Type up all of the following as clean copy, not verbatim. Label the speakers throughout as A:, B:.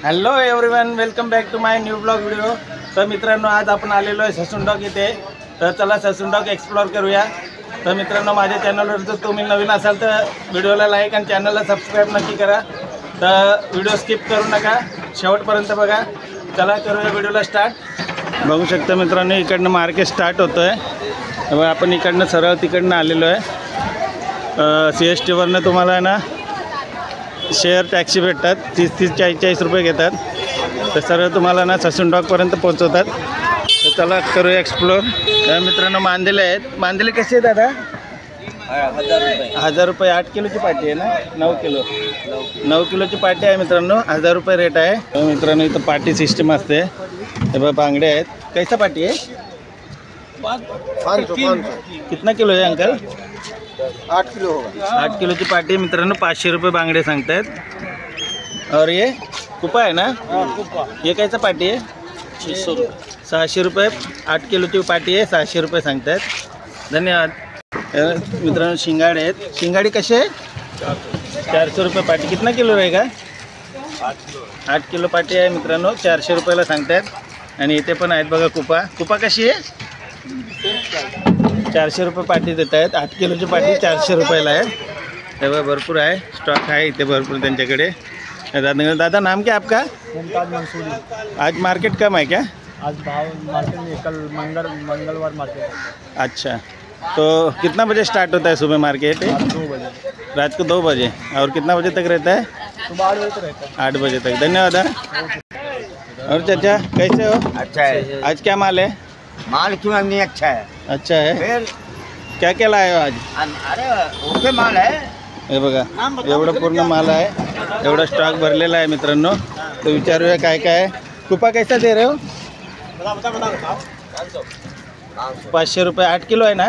A: Hello everyone, welcome back to my new blog video. तर मित्रांनो, आज आपण आलेलो आहे ससून डॉग इथे। तर चला ससून डॉग एक्सप्लोर करूया। तर मित्रांनो, माझ्या चॅनलवर जर तुम्ही नवीन असाल तर व्हिडिओला लाईक आणि चॅनलला सबस्क्राईब नक्की करा। तर व्हिडिओ स्किप करू नका, शेवटपर्यंत बघा। चला करूया व्हिडिओला स्टार्ट। बघू शकता मित्रांनो, इकडनं मार्केट स्टार्ट होतं आहे। तेव्हा आपण इकडनं सरळ तिकडनं आलेलो आहे। CST वरनं तुम्हाला ना शेअर टॅक्सी भेटतात, 30-40 रुपये घेतात। तर सरळ तुम्हाला ना ससून डॉगपर्यंत पोहोचवतात। तर चला करूया एक्सप्लोर। मित्रांनो, मांदेले आहेत। मांदेले कसे आहेत दादा? 1000 रुपये। 8 किलोची पाटी आहे ना? 9 किलोची पाटी आहे मित्रांनो, 1000 रुपये रेट आहे। तर मित्रांनो, इथं पाटी सिस्टम असते। हे बघा, बांगडे आहेत। कैसा पाटी आहे?
B: 500।
A: कितना किलो आहे अंकल?
B: 8 किलो होगा।
A: 8 किलोची पाटी मित्रांनो, 500 रुपये बांगडे सांगतायत। और ये कुपा आहे ना? ये कैसा पाटी आहे? 600 रुपये। 8 किलोची पाटी आहे, 600 रुपये सांगतायत। धन्यवाद। मित्रांनो, शिंगाडे आहेत। शिंगाडी कशी आहे? 400 रुपये पाटी। कितना किलो रहेगा? 8 किलो पाटी आहे मित्रांनो, 400 रुपयाला सांगतायत। आणि इथे पण आहेत बघा कुपा कशी आहे? 400 रुपये पाटी देत आहेत। 8 किलोची पाटी 400 रुपयाला आहे। तेव्हा भरपूर आहे, स्टॉक आहे इथे भरपूर त्यांच्याकडे। दादा, नाम क्या आपका?
B: मुमताज मंसूरी।
A: आज मार्केट कम है क्या?
B: आज भाव मार्केट में कल मंगलवार मार्केट।
A: अच्छा, तो कितना बजे स्टार्ट होता है सुबह मार्केट?
B: 2 बजे।
A: रात को 2 बजे। और कितना बजे तक रहता है?
B: सुबह 8 बजे तक रहता है।
A: 8 बजे तक। धन्यवाद। और चाचा कैसे हो?
B: अच्छा है।
A: आज क्या माल है?
B: माल क्यों नहीं अच्छा है?
A: अच्छा है।
B: फिर
A: क्या क्या लाए हो आज?
B: अरे ओके माल है।
A: हे बघा, एवढं पूर्ण माल आहे, एवढा स्टॉक भरलेला आहे मित्रांनो। तो विचारूया काय काय आहे। कुपा कैसा दे रहे हो? 500 रुपये। 8 किलो आहे ना?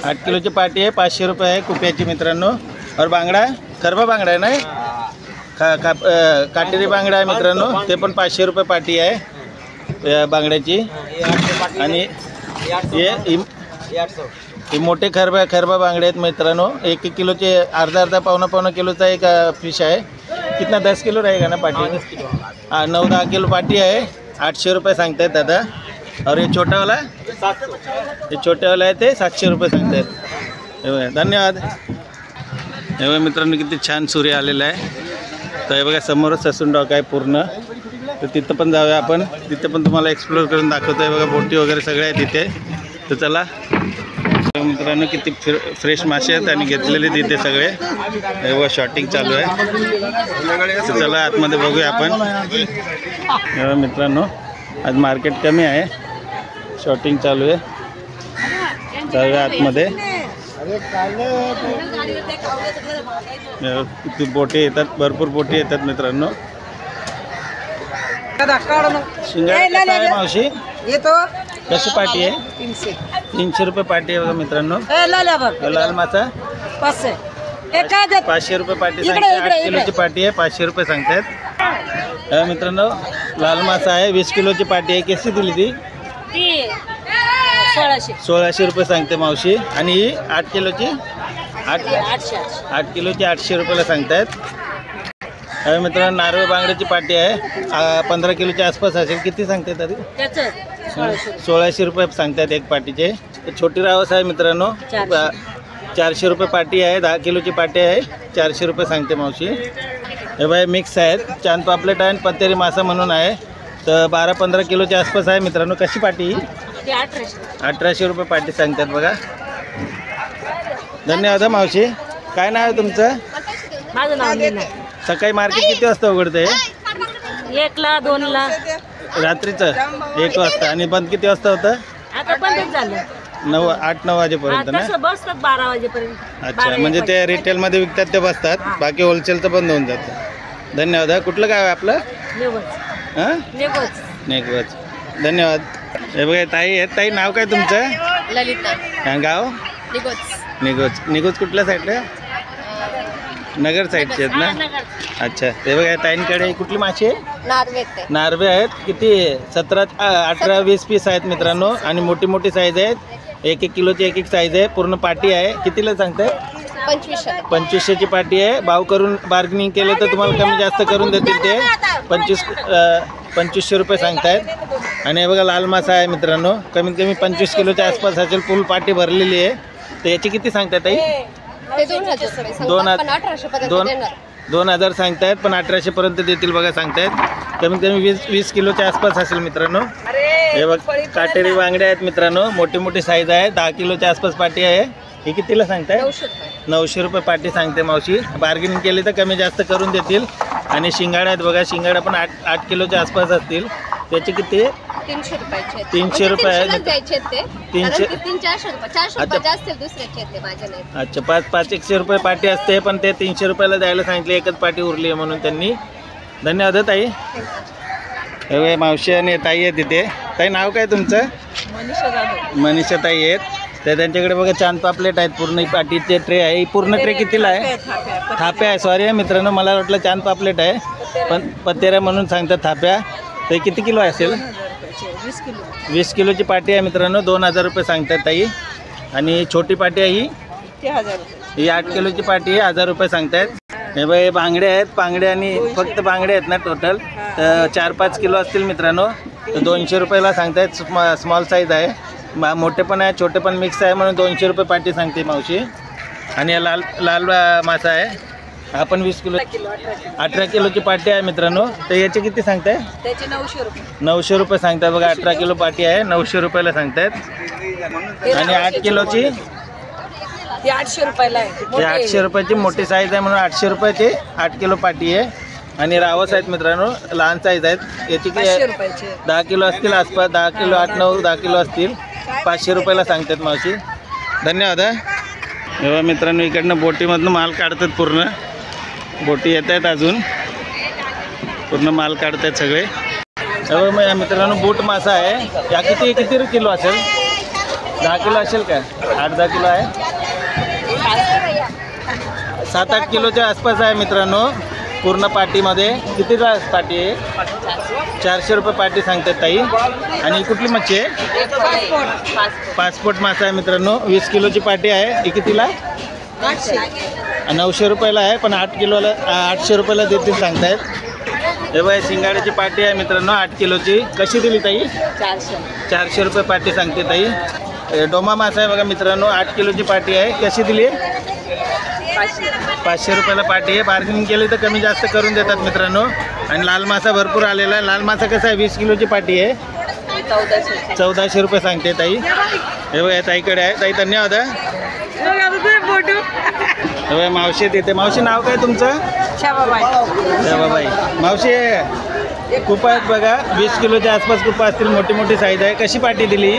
A: 8 किलोची पाटी आहे, 500 रुपये आहे कुप्याची मित्रांनो। और बांगडा खरबा बांगडा आहे ना? काटेरी बांगडा आहे मित्रांनो, ते पण 500 रुपये पाटी आहे बांगड्याची। आणि हे मोठे खरबा बांगडे आहेत मित्रांनो। 1 किलोचे, अर्धा पावणा किलोचा एक फिश आहे। कितना 10 किलो रहेगा ना पाटी? 9-10 किलो पाटी आहे। 800 रुपये सांगतायत दादा। और हे छोटावाला? 700। हे छोटेवाला आहे ते 700 रुपये सांगतायत। धन्यवाद। हे बघा मित्रांनो, किती छान सूर्य आलेला आहे। तर हे बघा, समोरच ससून डॉग आहे पूर्ण। तर तिथं पण जाऊया आपण, तिथं पण तुम्हाला एक्सप्लोर करून दाखवतो आहे। बघा, बोटी वगैरे सगळे आहेत तिथे। तर चला मित्रांनो, किती फ्रेश मासे आहेत आणि घेतलेले तिथे सगळे। हे बघा, शॉटिंग चालू आहे। तर चला आतमध्ये बघूया आपण। हे बघा मित्रांनो, आज मार्केट कमी आहे, शॉटिंग चालू आहे। जाऊया आतमध्ये। किती बोटी येतात, भरपूर बोटी येतात मित्रांनो। शिंगाडा कसा आहे मावशी? कशी पाटी आहे? 300 रुपये पाटी आहे बघा मित्रांनो। लाल मासा 500 रुपये पाटी सांगते। 8 किलोची पाटी आहे, 500 रुपये सांगतात मित्रांनो। लाल मासा आहे, 20 किलोची पाटी आहे। कशी दिली ती? 1600 रुपये सांगते मावशी। आणि ही 8 किलोची 8 किलोची 800 रुपयाला सांगतायत मित्रांनो। नारळ बांगड्याची पाटी आहे, 15 किलोच्या आसपास असेल। किती सांगते तरी? 1600 रुपये सांगतात एक पाटीचे। छोटी रावस आहे मित्रांनो, 400 रुपये पाटी आहे। 10 किलोची पाटी आहे, 400 रुपये सांगते मावशी। हे बाय मिक्स आहेत, चांद पापलेट आहे आणि पत्तेरी मासा म्हणून आहे। तर 12-15 किलोच्या आसपास आहे मित्रांनो। कशी पाटी? 1800 रुपये पाटी सांगतात बघा। धन्यवाद मावशी। काय नाव आहे तुमचं?
C: माझं नाव मीना।
A: सकाळी मार्केट किती वाजता उघडते?
C: 1ला 2ला
A: रात्रीचं 1 वाजता। आणि बंद किती वाजता होतं?
C: आता बंदच झालं।
A: 8-9 वाजेपर्यंत ना?
C: तसं बसतात 12 वाजेपर्यंत।
A: अच्छा, म्हणजे ते रिटेलमध्ये विकतात ते बसतात, बाकी होलसेलचं बंद होऊन जातं। धन्यवाद। कुठलं गाव आहे आपलं? हां, नेगवच। धन्यवाद। हे बघा, ताई आहेत। ताई, नाव काय तुमचं?
C: ललिता।
A: गाव? निगोज कुठल्या साईडला? नगर साईडचे आहेत ना? अच्छा, ते बघा, ताईंकडे कुठली माशी आहे? नारवे आहेत। किती? 17, 18, 20 पीस आहेत मित्रांनो। आणि मोठी मोठी साईज आहेत, 1-1 किलोची एक साईज आहे। पूर्ण पाटी आहे। कितीला सांगताय? 2500ची पाटी आहे। भाव करून बार्गेनिंग केले तर तुम्हाला कमी जास्त करून देतील ते। 2500 रुपये सांगतायत. आणि हे बघा लाल मासा आहे मित्रांनो, कमीत कमी 25 किलोच्या आसपास असेल. फुल पाटी भरलेली आहे. तर याची किती सांगतायत ताई?
D: ते
A: 2000 सांगतायत, पण 1800 पर्यंत देतील बघा सांगतायत. कमीत कमी 20 किलोच्या आसपास असेल मित्रांनो. हे बघ काटेरी बांगडे आहेत मित्रांनो, मोठी मोठी साईज आहे. 10 किलोच्या आसपास पाटी आहे. हे कितीला सांगताय? 900 रुपये पाटी सांगते मावशी. बार्गेनिंग केली तर कमी जास्त करून देतील. आणि शिंगाडा आहेत बघा, शिंगाडा पण 8 किलोच्या आसपास असतील. त्याचे किती?
D: 300 रुपयाचे.
A: 300 रुपये आहे.
D: 300 400 जास्त दुसऱ्याचे माझे नाही.
A: अच्छा, 500 रुपये पाटी असते, पण ते 300 रुपयाला द्यायला सांगितले. एकच पाटी उरली आहे म्हणून त्यांनी. धन्यवाद ताई. हे मावशी आणि ताई आहे तिथे. ताई नाव काय तुमचं? मनीषा ताई आहेत. तर त्यांच्याकडे बघा छान पापलेट आहेत. पूर्ण पाटीचे ट्रे आहे. ही पूर्ण ट्रे कितीला आहे? थाप्या आहे. सॉरी आहे मित्रांनो, मला वाटलं छान पापलेट आहे, पण पतेऱ्या म्हणून सांगतात थाप्या. तर किती किलो असेल? 20 किलोची पाटी आहे मित्रांनो. 2000 रुपये सांगतात ताई. आणि छोटी पाटी आहे ही 8 किलोची पाटी आहे. 1000 रुपये सांगतायत. हे बघा हे बांगडे आहेत. बांगडे आणि फक्त बांगडे आहेत ना टोटल, तर 4-5 किलो असतील मित्रांनो. तर 200 रुपयाला सांगतायत. स्मॉल साईज आहे. मोठे पण आहे, छोटे पण मिक्स आहे, म्हणून 200 रुपये पाटी सांगते मावशी. आणि लाल मासा आहे. हा पण 20 किलो 18 किलोची पाटी आहे मित्रांनो. तर याचे किती सांगताय?
C: त्याचे 900 रुपये.
A: 900 रुपये सांगताय बघा. 18 किलो पाटी आहे. 900 रुपयाला सांगतायत. आणि 8 किलोची
C: ती 800 रुपयाला आहे.
A: ते 800 रुपयाची मोठी साईज आहे, म्हणून 800 रुपयाची 8 किलो पाटी आहे. आणि रावस आहेत मित्रांनो, लहान साईज आहेत. याची 10 किलो असतील आसपास. 10 किलो 8-9 10 किलो असतील. 500 रुपयाला सांगतात मावशी. धन्यवाद. तेव्हा मित्रांनो इकडनं बोटीमधनं माल काढतात. पूर्ण बोटी येत आहेत, अजून पूर्ण माल काढत आहेत सगळे. तेव्हा मित्रांनो बोट मासा आहे. या किती किलो असेल? 10 किलो असेल का? 8-10 किलो आहे. 7-8 किलोच्या आसपास आहे मित्रांनो. पूर्ण पाटीमध्ये किती पाटी आहे? 400 रुपये पाटी सांगतात ताई. आणि कुठली मच्छी आहे? पासपोर्ट मासा आहे मित्रांनो. 20 किलोची पाटी आहे. ही कितीला? 900 रुपयाला आहे, पण 8 किलोला 800 रुपयाला देतील सांगतायत. हे बघा शिंगाड्याची पाटी आहे मित्रांनो, 8 किलोची. कशी दिली ताई? 400 रुपये पाटी सांगते ताई. डोमा मासा आहे बघा मित्रांनो, 8 किलोची पाटी आहे. कशी दिली? 500 रुपयाला पाटी आहे. बार्गेनिंग केली तर कमी जास्त करून देतात मित्रांनो. आणि लाल मासा भरपूर आलेला आहे. लाल मासा कसा आहे? 20 किलोची पाटी आहे. 1400 रुपये सांगते ताई. हे बघा ताईकडे आहे. ताई धन्यवाद. हे बघा मावशी तिथे. मावशी नाव काय तुमचं? शाबाबाई. मावशी कुपा आहेत बघा, 20 किलोच्या आसपास कुपा असतील. मोठी मोठी साईज आहे. कशी पाटी दिली?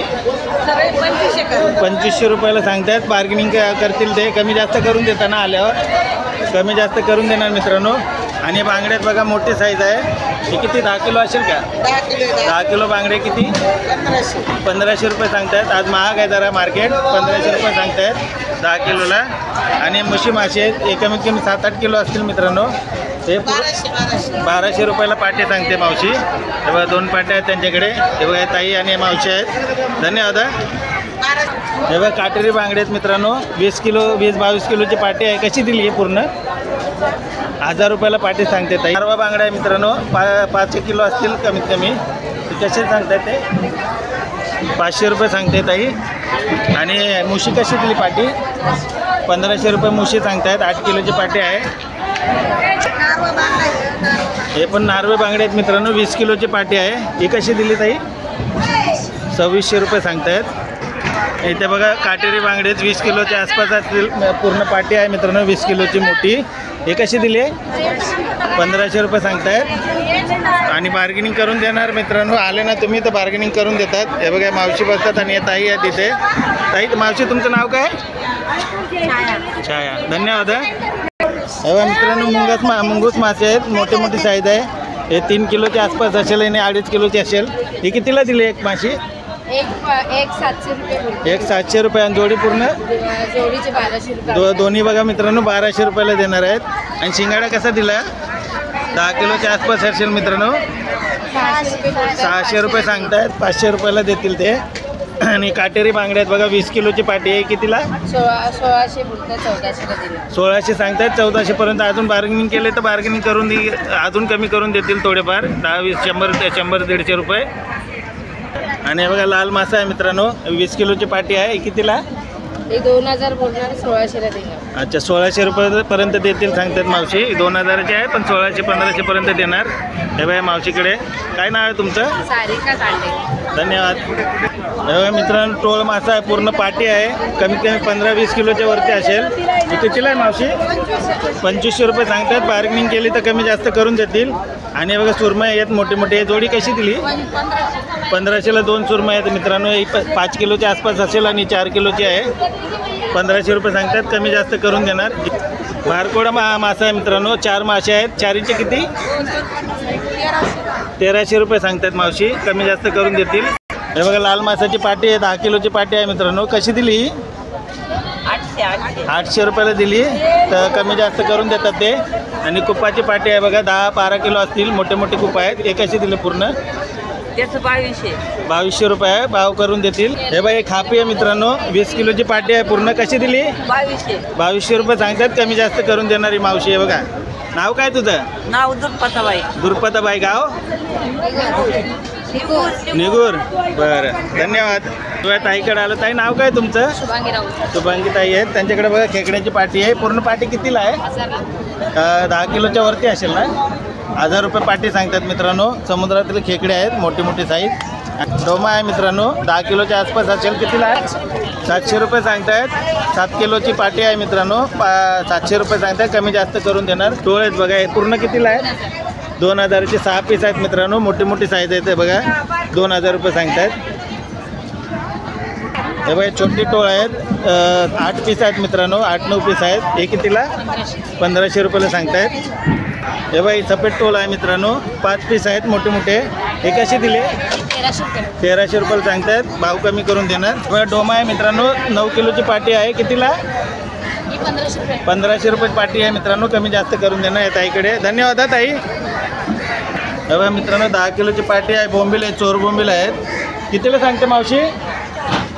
A: 2500 रुपयाला सांगतात. बार्गेनिंग करतील ते, कमी जास्त करून देताना आल्यावर कमी जास्त करून देणार मित्रांनो. आणि बांगड्यात बघा मोठी साईज आहे. ही किती? 10 किलो असेल का? 10 किलो बांगडे किती? 1500 रुपये सांगतायत. आज महाग आहे जरा मार्केट. 1500 रुपये सांगतायत 10 किलोला. आणि मुशी मासे आहेत. हे कमीत कमी 7-8 किलो असतील मित्रांनो. ते 1200 रुपयाला पाटे सांगते मावशी. हे बघा 2 पाट्या आहेत त्यांच्याकडे. हे बघा ताई आणि मावशी आहेत. धन्यवाद. हे बघा काटेरी बांगडे आहेत मित्रांनो. 20-22 किलोची पाटी आहे. कशी दिली आहे? पूर्ण 1000 रुपयाला पाटी सांगते ताई. 4 बांगडा आहे मित्रांनो. 5 किलो असतील कमीत कमी. कसे सांगताय ते? 500 रुपये सांगते ताई. आणि मुशी कशी दिली पाटी? 1500 रुपये मुशी सांगतायत. 8 किलोची पाटी आहे. हे पण नारवे बांगडे आहेत मित्रांनो. 20 किलोची पाटी आहे. ही कशी दिली ताई? 2600 रुपये सांगतायत. इथे बघा काटेरी बांगडे 20 किलोच्या आसपास असतील. पूर्ण पाटी आहे मित्रांनो, 20 किलोची मोठी. हे कशी दिली आहे? 1500 रुपये सांगतायत. आणि बार्गेनिंग करून देणार मित्रांनो. आले ना तुम्ही तर बार्गेनिंग करून देतात. हे बघा मावशी बसतात आणि हे ताई आहे तिथे. ताई मावशी तुमचं नाव काय? छाया. धन्यवाद. हे बघा मित्रांनो मुंगूस मासे आहेत. मोठी मोठी साईज आहे. हे 3 किलोच्या आसपास असेल आणि 2.5 किलोची असेल. ही कितीला दिली एक माशी?
D: एक 700 रुपये.
A: एक 700 रुपये. आणि जोडी पूर्ण?
D: जोडीचे 1200 रुपये.
A: दोन्ही बघा मित्रांनो 1200 रुपयाला देणार आहेत. आणि शिंगाडा कसा दिला? 10 किलोच्या आसपास असेल मित्रांनो. 600 रुपये सांगतायत. 500 रुपयाला देतील ते. आणि काटेरी बांगडे आहेत बघा, 20 किलोची पाटी आहे. कितीला?
D: 1600 बोलतात, 1400 दिले.
A: 1600 सांगतायत, 1400 पर्यंत. अजून बार्गेनिंग केले तर बार्गेनिंग करून अजून कमी करून देतील थोडेफार, 10-20 100-150 रुपये. आणि बघा लाल मासा आहे मित्रांनो, 20 किलोची पाटी आहे. कितीला?
D: हे 2000 बोलणार, 1600 दिले.
A: अच्छा, 1600 रुपयेपर्यंत देतील सांगतात मावशी. 2000चे आहे पण 1600-1500 पर्यंत देणार. हे बघा मावशीकडे. काय नाव आहे तुमचं?
D: सारिका कांडे.
A: धन्यवाद. हे बघा मित्रांनो, टोळ मासा आहे, पूर्ण पाटी आहे, कमीत कमी 15-20 किलोच्या वरती असेल. ही कितीला आहे मावशी? 2500 रुपये सांगतात. बार्गेनिंग केली तर कमी जास्त करून देतील. आणि बघा सुरमई आहेत मोठी मोठी. जोडी कशी दिली? 1500ला 2 सुरमई आहेत मित्रांनो. 5 किलोच्या आसपास असेल आणि 4 किलोची आहे. 1500 रुपये सांगतात, कमी जास्त करून देणार. भारकोडा मासा आहे मित्रांनो, 4 मासे आहेत. 4चे किती? 1300 रुपये सांगतात मावशी, कमी जास्त करून देतील. हे बघा लाल मासाची पाटी आहे, 10 किलोची पाटी आहे मित्रांनो. कशी दिली? 800 रुपयाला दिली, तर कमी जास्त करून देतात ते. आणि कुप्पाची पाटी आहे बघा, 10-12 किलो असतील, मोठे मोठे कुप्पा आहेत. हे कशी दिले पूर्ण? 2200 रुपये आहे, भाव करून देतील. हे बघा एक खापी आहे मित्रांनो, 20 किलोची पाटी आहे पूर्ण. कशी दिली? 2200 रुपये सांगतात, कमी जास्त करून देणारी मावशी आहे बघा. नाव काय तुझं?
C: नाव दुर्पताबाई.
A: दुर्पताबाई. गाव? निगूर. बरं, धन्यवाद. तुझ्या ताईकडे आलं. ताई नाव काय तुमचं?
D: शुभांगी राऊत.
A: शुभांगी ताई आहेत. त्यांच्याकडे बघा खेकड्याची पाटी आहे. पूर्ण पाटी कितीला आहे? 10 किलोच्या वरती असेल ना. 1000 रुपये पाटी सांगतात मित्रांनो. समुद्रातील खेकडे आहेत, मोठी मोठी साईज. डोमा आहे मित्रांनो, 10 किलोच्या आसपास असेल. कितीला आहे? 700 रुपये सांगतायत. 7 किलोची पाटी आहे मित्रांनो. 700 रुपये सांगतायत, कमी जास्त करून देणार. टोळ आहेत बघा, हे पूर्ण कितीला आहे? 2000चे 6 पीस आहेत मित्रांनो, मोठी मोठी साईज आहे ते बघा. 2000 रुपये सांगतायत. हे बघा छोटी टोळ आहेत, 8 पीस आहेत मित्रांनो, 8-9 पीस आहेत. हे कितीला? 1500 रुपयाला सांगतायत. हे बाई सफेद टोल आहे मित्रांनो, 5 पीस आहेत मोठे मोठे. हे कसे दिले? 1300 रुपयाला सांगतायत, भाव कमी करून देणार. बघा डोमा आहे मित्रांनो, 9 किलोची पाटी आहे. कितीला? 1500 रुपये पाटी आहे मित्रांनो, कमी जास्त करून देणार आहे ताईकडे. धन्यवाद हा ताई. हे बघा मित्रांनो 10 किलोची पाटी आहे. बोंबील आहे, चोर बोंबील आहेत. कितीला सांगते मावशी?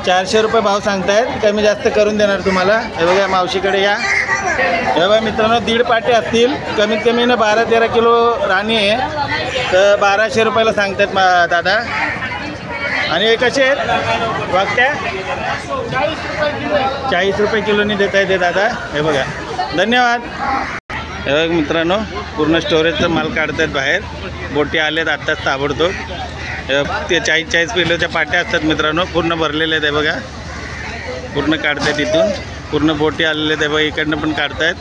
A: 400 रुपये भाव सांगतायत, कमी जास्त करून देणार तुम्हाला. हे बघा मावशीकडे या. हे बघा मित्रांनो 1.5 पाटे असतील, कमीत कमी ना 12-13 किलो राणी आहे, तर 1200 रुपयाला सांगतात दादा. आणि हे कसे आहेत वागत्या? 40 रुपये किलोनी देता येते दादा. हे बघा, धन्यवाद. हे बघा मित्रांनो पूर्ण स्टोरेजचा माल काढतात बाहेर. बोटी आलेत आत्ताच ताबडतोब. ते 40-40 किलोच्या पाट्या असतात मित्रांनो, पूर्ण भरलेले आहेत. बघा पूर्ण काढतात इथून, पूर्ण बोटी आलेले आहेत. बघा इकडनं पण काढतायत.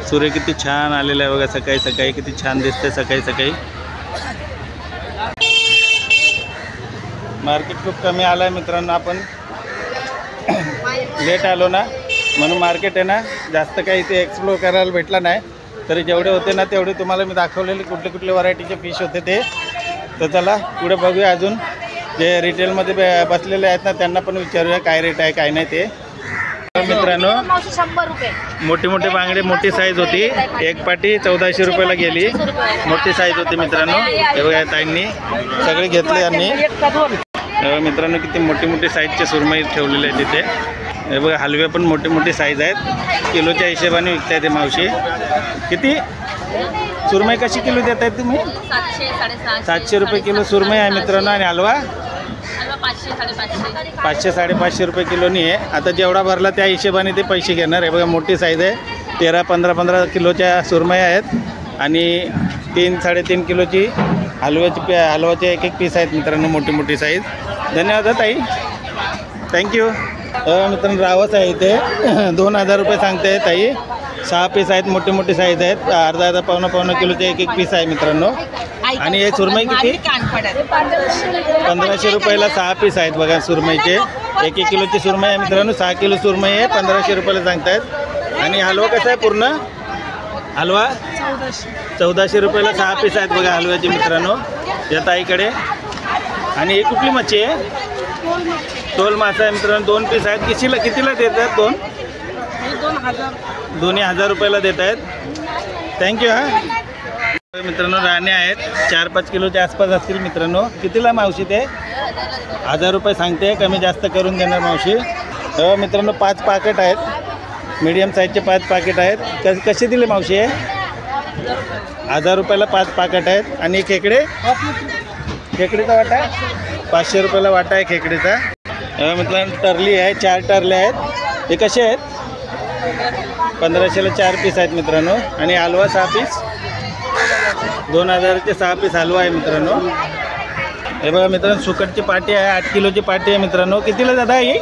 A: सूर्य किती छान आलेला आहे बघा, सकाळी सकाळी किती छान दिसते सकाळी सकाळी. मार्केट खूप कमी आलं आहे मित्रांनो, आपण लेट आलो ना म्हणून मार्केट आहे ना जास्त काही इथे एक्सप्लोर करायला भेटला नाही. तरी जेवढे होते ना तेवढे तुम्हाला मी दाखवलेले कुठले कुठले व्हरायटीचे फिश होते ते. तर चला पुढे बघूया. अजून जे रिटेलमध्ये बसलेले आहेत ना त्यांना पण विचारूया काय रेट आहे काय नाही ते. मित्रांनो
D: 100 रुपये.
A: मोठी मोठी बांगडे, मोठी साईज होती. एक पाटी 1400 रुपयाला गेली, मोठी साईज होती मित्रांनो. हे बघा ताईंनी सगळे घेतले यांनी. मित्रांनो किती मोठी मोठी साईजचे सुरमई ठेवलेले आहेत तिथे. हे बघा हलवे पण मोठी मोठी साईज आहेत, किलोच्या हिशोबाने विकताय ते मावशी. किती सुरमई कशी किलो देत आहेत तुम्ही? 700 रुपये किलो सुरमई आहे मित्रांनो. आणि हलवा 500-550 रुपये किलोनी आहे. आता जेवढा भरला त्या हिशोबाने ते पैसे घेणार. हे बघा मोठी साईज आहे, 13-15 किलोच्या सुरमई आहेत. आणि 3-3.5 किलोची हलव्याचे एक पीस आहेत मित्रांनो, मोठी मोठी साईज. धन्यवाद ताई, थँक्यू. मित्रांनो रावस आहे इथे 2000 रुपये सांगते ताई. 6 पीस आहेत, मोठी मोठी साईज आहेत. अर्धा पावणा किलोचे एक पीस आहे मित्रांनो. आणि हे सुरमई किती? 1500 रुपयाला 6 पीस आहेत बघा सुरमईचे. 1 किलोची सुरमई आहे मित्रांनो, 6 किलो सुरमई आहे, 1500 रुपयाला सांगतायत. आणि हलवा कसा आहे पूर्ण? हलवा 1400 रुपयाला 6 पीस आहेत बघा हलव्याचे मित्रांनो या ताईकडे. आणि ही कुठली मच्छी आहे? टोल मासा आहे मित्रांनो, 2 पीस आहेत. कितीला देतात? 2000 रुपयाला देत आहेत. थँक्यू. हां मित्रांनो राणे आहेत, 4-5 किलोच्या आसपास असतील मित्रांनो. कितीला मावशी ते? 1000 रुपये सांगते, कमी जास्त करून देणार मावशी. हो मित्रांनो, 5 पाकिट आहेत, मीडियम साईजचे 5 पाकिट आहेत. कसे दिले मावशी? 1000 रुपयाला 5 पाकिट आहेत. आणि खेकडीचा वाटा 500 रुपयाला वाटा आहे खेकडीचा. मित्रांनो टरली आहे, 4 टरले आहेत. हे कसे आहेत? 1500ला 4 पीस आहेत मित्रांनो. आणि हलवा 6 पीस, 2000चे 6 पीस हलवा आहे मित्रांनो. हे बघा मित्रांनो, सुकटची पाटी आहे, 8 किलोची पाटी आहे मित्रांनो. कितीला दादा ही?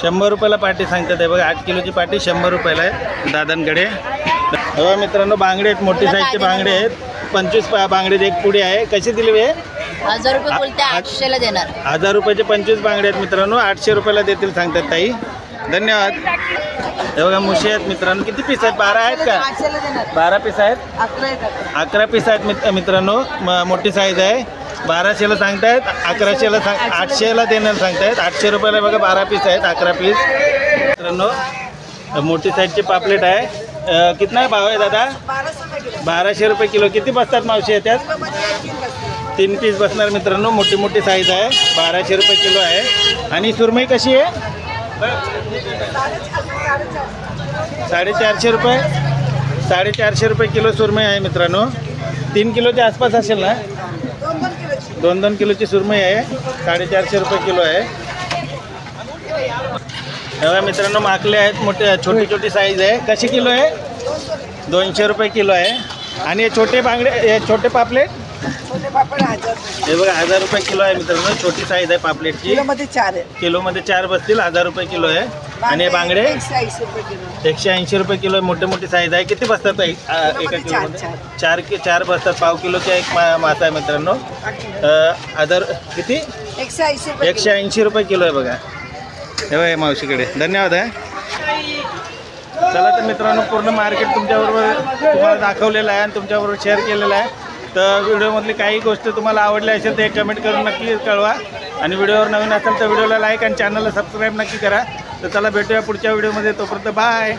A: 100 रुपयाला पाटी सांगतात. हे बघा 8 किलोची पाटी 100 रुपयाला आहे दादांकडे. हे बघा मित्रांनो, बांगडे आहेत, मोठी साईजचे बांगडे आहेत. 25 बांगडे एक पुडी आहे. कशी दिली हे?
D: 1000 रुपये बोलते, 800ला देणार.
A: 1000 रुपयाचे 25 बांगडे आहेत मित्रांनो. 800 रुपयाला देतील सांगतात ताई. धन्यवाद. हे बघा मुशी आहेत मित्रांनो. किती पीस आहेत? 12 आहेत का? 12 पीस आहेत. 11 पीस आहेत मित्रांनो. मोठी साईज आहे. 1200ला सांगतायत, 1100ला 800ला देणार सांगतायत. 800 रुपयाला बघा 12 पीस आहेत, 11 पीस मित्रांनो. मोठी साईजची पापलेट आहे. कितना भाव आहे दादा? 1200 रुपये किलो. किती बसतात मावशी याच्यात? 3 पीस बसणार मित्रांनो. मोठी मोठी साईज आहे. 1200 रुपये किलो आहे. आणि सुरमई कशी आहे? 450 रुपये. 450 रुपये किलो सुरमई आहे मित्रांनो. 3 किलोच्या आसपास असेल ना? 2-2 किलोची सुरमई आहे. 450 रुपये किलो आहे. तेव्हा मित्रांनो माकले आहेत, मोठे छोटी छोटी साईज आहे. कशी किलो आहे? 200 रुपये किलो आहे. आणि हे छोटे बांगडे, हे छोटे पापलेट हे बघा 1000 रुपये किलो आहे मित्रांनो. छोटी साईज आहे पापलेटची.
B: किलोमध्ये 4 आहे.
A: किलोमध्ये 4 बसतील. 1000 रुपये किलो आहे. आणि हे बांगडे 180 रुपये किलो आहे. मोठे मोठी साईज आहे. किती बसतात एका किलोमध्ये? 4 बसतात. पाव किलोचा एक मासा आहे मित्रांनो. 1000 किती? 180 रुपये किलो आहे बघा. हे बघा मावशीकडे. धन्यवाद आहे. चला तर मित्रांनो, पूर्ण मार्केट तुमच्याबरोबर तुम्हाला दाखवलेलं आहे आणि तुमच्याबरोबर शेअर केलेलं आहे. तर व्हिडिओमधली काही गोष्ट तुम्हाला आवडली असेल तर कमेंट करून नक्की कळवा. आणि व्हिडिओवर नवीन असेल तर व्हिडिओला लाईक आणि चॅनलला सबस्क्राईब नक्की करा. तर चला भेटूया पुढच्या व्हिडिओमध्ये. तोपर्यंत बाय.